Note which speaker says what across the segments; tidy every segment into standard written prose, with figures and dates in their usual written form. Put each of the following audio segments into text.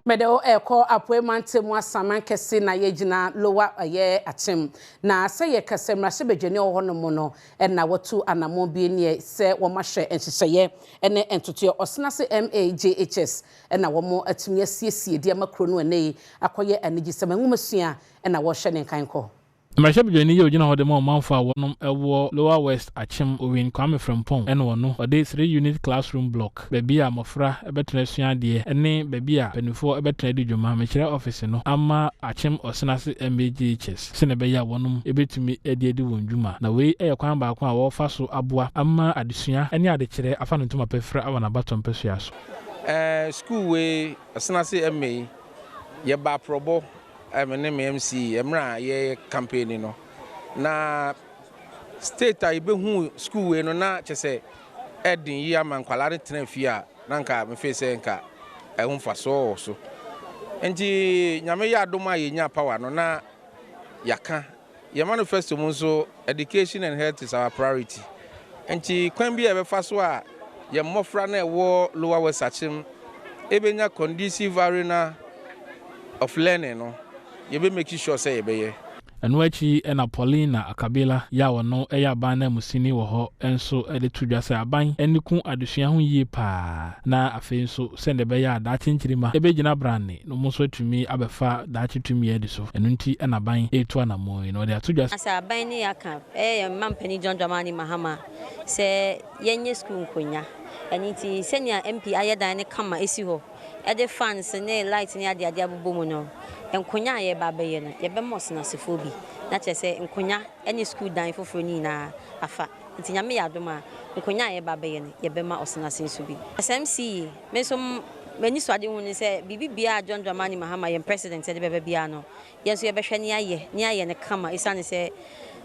Speaker 1: Medo eko appointment mu Asamankese na yegina lower aye atem na say ye kasemra se bedwene ohonom no na watu anamo bi ne se wo mahwe enhyehyeye ene entoto Osenase M JHS na wo mo atumi asiesie dia makro no ene akoye anigisema nwumasua na wo hwe ne nkanko
Speaker 2: Mrashabjoni ye ogina hode mo manfo a wonom ewo Lower West Achim Owin Kwame Frempong ene wono ode 3 unit classroom block bebi a mofra ebetena sua de ene bebi a penifo ebetena di dwuma mekire office no ama Achim Osenase M JHS sene be ya wonom ebetumi edi wondwuma na we kwan ba kwa wo fa so aboa ama adesua ene adekire afa no ntoma pefra awana baton pesua so
Speaker 3: school we Osenase M ye ba probo MC emra ye campaign no na state a ibehu school we no na chese edin yi amankwalare tena fia na nka me face nka ehunfa so enti nyame ya adoma ye nya power no na yaka ye manifesto mu so education and health is our priority enti kwan bi e be fa so a ye mmofra na ewo Lower West Achim ebenya conducive arena of learning no you be make sure say be
Speaker 2: enu achi na Paulina Akabela ya wono eya ban na musini wo ho enso de tudwa say aban eniku adesua ho yie pa na afi nso sende be ya da chinchirima ebegina brane no mo so atumi abefa da chitumi edi so enu nti na ban etu anamo no de atudwa
Speaker 4: say aban ni aka mampani John Dramani Mahama se yenye school nkonya eniti senior MP ayedan ne kama esi ho e fans ne light ne ade abubomu no enkonya ye ba beye no ye be Osenase bi na chese enkonya any school dan foforo ni na afa nti nyame ya adoma enkonya ye ba beye no ye be ma Osenase nso bi SMC me so mani so ade hu ni se bibia John Dramani Mahama ye president de bebe bia no ye so ye be hwe ni aye ne kama isane se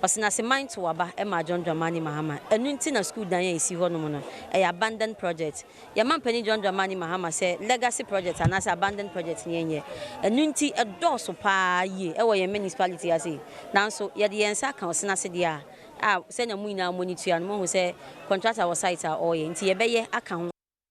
Speaker 4: Osenase mind to aba ma John Dramani Mahama enu nti na school dan ye isi ho no no abandoned project ye mampani John Dramani Mahama say legacy project and as abandoned project ni enye enu nti edoso pa ye wo ye municipality ase nanso ye de yensa kan Osenase dia se na mu ina monitor no mo hu say contractor was site a oye nti ye be ye aka ho